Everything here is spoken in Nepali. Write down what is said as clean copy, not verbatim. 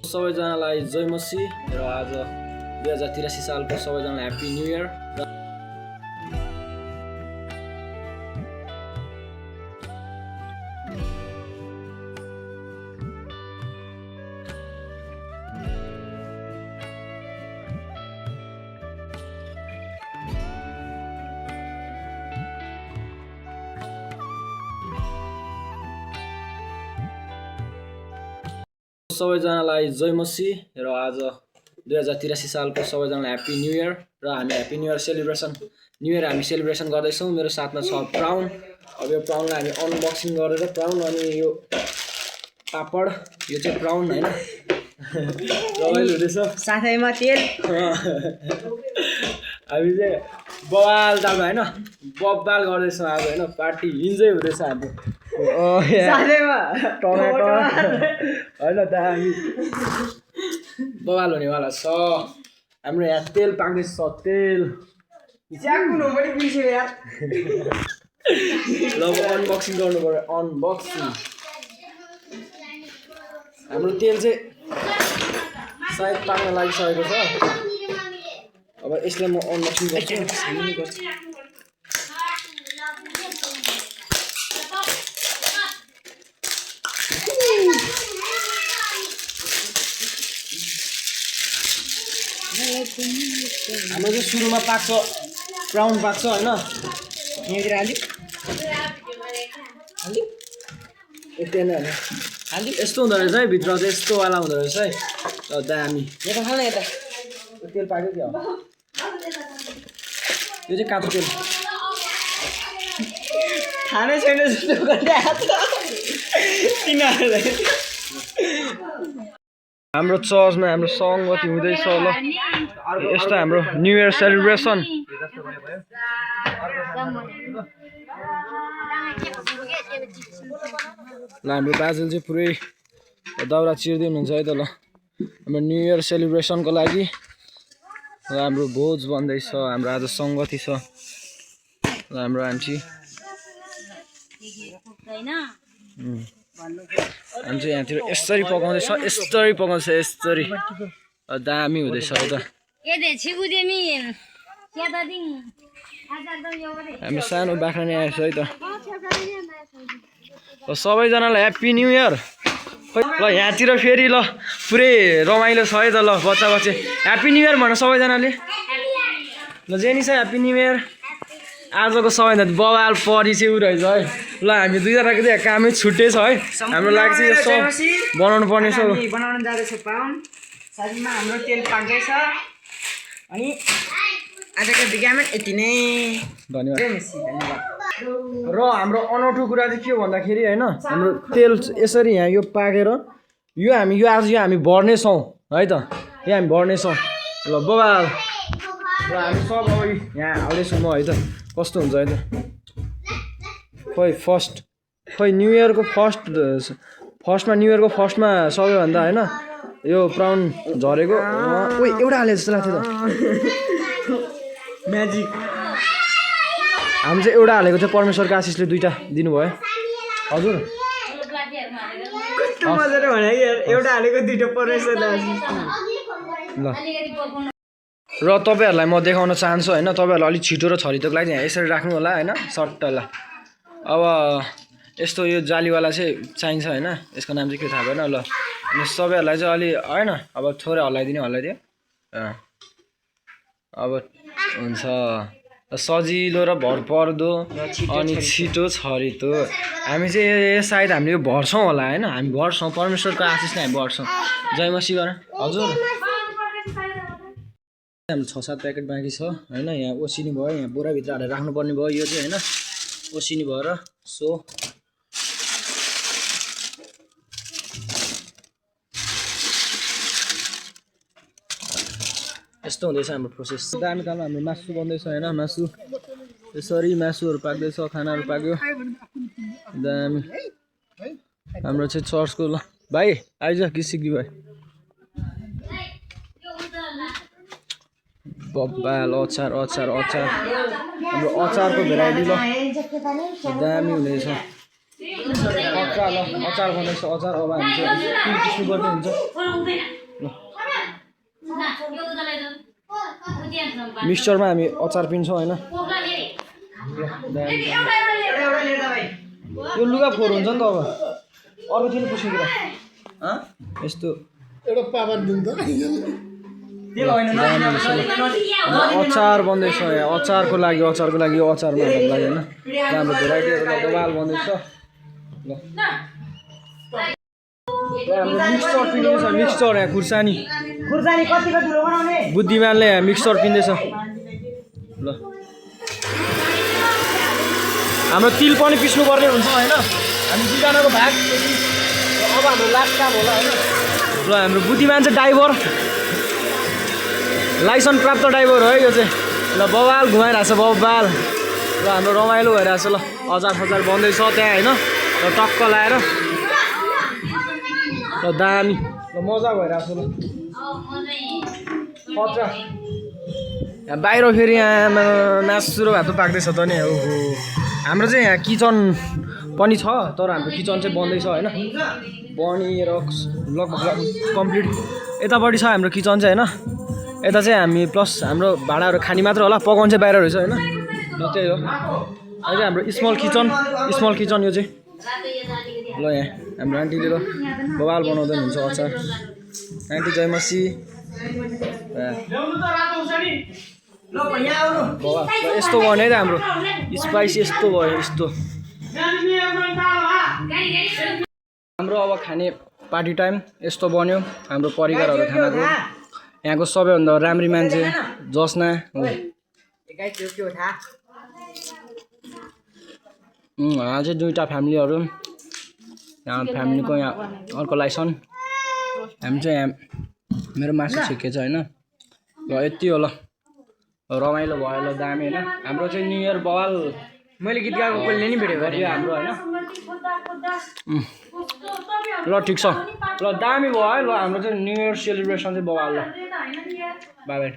सबैजनालाई जय मसी र आज 2083 सालको सबैजनालाई ह्याप्पी न्यू इयर। सबैजनालाई जय मसी र आज 2083 सालको सबैजनालाई ह्याप्पी न्यू इयर र हामी ह्याप्पी न्यू इयर सेलिब्रेसन गर्दैछौँ। मेरो साथमा छ प्राउन। अब यो प्राउनलाई हामी अनबक्सिङ गरेर प्राउन अनि यो पापड यो चाहिँ प्राउन हैन रमाइलो हुँदैछ। साथैमा तेल हामी चाहिँ बवाल तालमा हैन बब्बाल गर्दैछौँ आज हैन पार्टी इन्जोय हुँदैछ हाम्रो। साथैमा टमाटर हैन दामी बवाल हुनेवाला छ। हाम्रो यहाँ तेल पाक्दैछ तेल च्याकुनु पनि बिर्स्यो यार। ल अनबक्सिङ गर्नु पर्यो अनबक्सिङ। हाम्रो तेल चाहिँ सायद पाक्न लागिसकेको छ। अब यसलाई म अनबक्सिङ गर्छु। हाम्रो चाहिँ सुरुमा पाक्छ प्राउन पाक्छ हैन यहाँतिर हाल्यो यति नै हाल्यो। यस्तो हुँदो रहेछ है भित्र चाहिँ यस्तोवाला हुँदो रहेछ है दामी। यता खान यता तेल पाक्यो क्या यो चाहिँ काँचो तेल खानै छैन जस्तो गर्ने तिनीहरूलाई। हाम्रो चर्चमा हाम्रो सङ्गति हुँदैछ ल। यस्तो हाम्रो न्यु इयर सेलिब्रेसन। ल हाम्रो बाजेल चाहिँ पुरै दाउरा चिर्दै हुनुहुन्छ है त ल हाम्रो न्यु इयर सेलिब्रेसनको लागि। र हाम्रो भोज बन्दैछ। हाम्रो आज सङ्गति छ र हाम्रो आन्टी हामी चाहिँ यहाँतिर यसरी पकाउँदैछ यस्तरी दामी हुँदैछ है त। हामी सानो बाख्रा नै आएछ है त। सबैजनालाई ह्याप्पी न्यु इयर। ल यहाँतिर फेरि ल पुरै रमाइलो छ है त। ल बच्चा ह्याप्पी न्यु इयर भन सबैजनाले। ल जेनी छ ह्याप्पी न्यु इयर। आजको सबैभन्दा बवाल परी चाहिँ उ रहेछ है। ल हामी दुईजनाको चाहिँ कामै छुट्टै छ है। हाम्रो लागि चाहिँ यो सब बनाउनु पर्ने छ। बनाउन जाँदैछ पाउन साथीमा हाम्रो तेल पाक्दैछ अनि आजको भिडियोमा यति नै। धन्यवाद। र हाम्रो अनौठो कुरा चाहिँ के हो भन्दाखेरि हैन हाम्रो तेल यसरी यहाँ यो पाकेर यो हामी भर्नेछौँ है त। यो हामी भर्नेछौँ ल बवाल। र हामी सब अब यहाँ हाल्दैछु म है त कस्तो हुन्छ है त। खोइ न्यु इयरको फर्स्टमा न्यु इयरको फर्स्टमा सबैभन्दा हैन यो प्राउन झरेको एउटा हाले जस्तो लाग्थ्यो त म्याजिक। हामी चाहिँ एउटा हालेको थियो परमेश्वरको आशिषले दुईटा दिनुभयो हजुर। कस्तो मजाले भने यार एउटा हालेको दुईटा परमेश्वरले आशिष। ल र तपाईँहरूलाई म देखाउन चाहन्छु होइन तपाईँहरूलाई अलिक छिटो र छरितोको लागि यहाँ यसरी राख्नु होला होइन सट्टला। अब यस्तो यो जालीवाला चाहिँ चाहिन्छ होइन यसको नाम चाहिँ के थाहा भएन। ल सबैहरूलाई चाहिँ अलि होइन अब थोरै हल्लाइदियो अब हुन्छ सजिलो र भरपर्दो अनि छिटो छरितो। हामी चाहिँ सायद हामीले यो भर्छौँ होला होइन हामी भर्छौँ परमेश्वरको आशिषले हामी भर्छौँ। जय मसी गर हजुर। हाम्रो 6-7 प्याकेट बाँकी छ होइन। यहाँ ओसिनी भयो यहाँ बोराभित्र हालेर राख्नुपर्ने भयो यो चाहिँ होइन ओसिनी भएर सो यस्तो हुँदैछ हाम्रो प्रोसेस। दामी तालमा हाम्रो मासु बन्दैछ होइन मासु यसरी मासुहरू पाक्दैछ खानाहरू पाक्यो दामी। हाम्रो चाहिँ चर्चको ल भाइ आइज किसिकी भाइ बब्बाल अचार हाम्रो अचारको भेराइटी ल दामी हुँदैछ। अचार ल अचार बनाउँछ अचार अब हामी चाहिँ के गर्ने हुन्छ मिक्सचरमा हामी अचार पिन्छौँ होइन यो लुगा फोहोर हुन्छ नि त अब अरू थियो नि पुस्किँतिर यस्तो अचार बन्दैछ यहाँ अचारको लागि यो अचारमा लागि होइन राम्रो भेराइटीहरू बबाल बन्दैछ ल हाम्रो मिक्सचर पिँदैछ मिक्सचर यहाँ खुर्सानी कतिको ठुलो बनाउने बुद्धिमानले यहाँ मिक्सचर पिँदैछ ल हाम्रो तिल पनि पिस्नुपर्ने हुन्छ होइन हामी दुईजनाको भाग अब हाम्रो लास्ट काम होला होइन ल हाम्रो बुद्धिमान चाहिँ ड्राइभर लाइसेन्स प्राप्त ड्राइभर हो यो चाहिँ ल बबाल घुमाइरहेको छ बबाल ल हाम्रो रमाइलो भइरहेको छ ल अचार फचार बन्दैछ त्यहाँ होइन र टक्क लाएर ल दामी ल मजा भइरहेको छ ल खतरा यहाँ बाहिर फेरि यहाँ मासु र भात पाक्दैछ त नि ओहो हाम्रो चाहिँ यहाँ किचन पनि छ तर हाम्रो किचन चाहिँ बन्दैछ होइन बनिएर लगभग कम्प्लिट यतापट्टि छ हाम्रो किचन चाहिँ होइन यता चाहिँ हामी प्लस हाम्रो भाँडाहरू खाने मात्र होला पकाउनु चाहिँ बाहिर रहेछ होइन ल त्यही हो अहिले हाम्रो स्मल किचन यो चाहिँ ल यहाँ हाम्रो आन्टीले त बबाल बनाउँदै हुन्छ अचार आन्टी जयमसी यस्तो बन्यो है त हाम्रो स्पाइस यस्तो भयो यस्तो हाम्रो अब खाने पार्टी टाइम यस्तो बन्यो हाम्रो परिवारहरू खानाको यहाँको सबैभन्दा राम्री मान्छे जसना हो यहाँ चाहिँ दुईवटा फ्यामिलीहरू यहाँ फ्यामिलीको यहाँ अर्को लाइसेन्स हामी चाहिँ यहाँ मेरो मासु छिकेको छ होइन ल यति हो ल रमाइलो भयो ल दामी होइन हाम्रो चाहिँ न्यु इयर बवाल मैले गीत गाएको कसले नि भिडियो गरियो हाम्रो होइन ल ठिक छ ल दामी भयो है ल हाम्रो चाहिँ न्यु इयर सेलिब्रेसन चाहिँ बवाल ल बाई बाई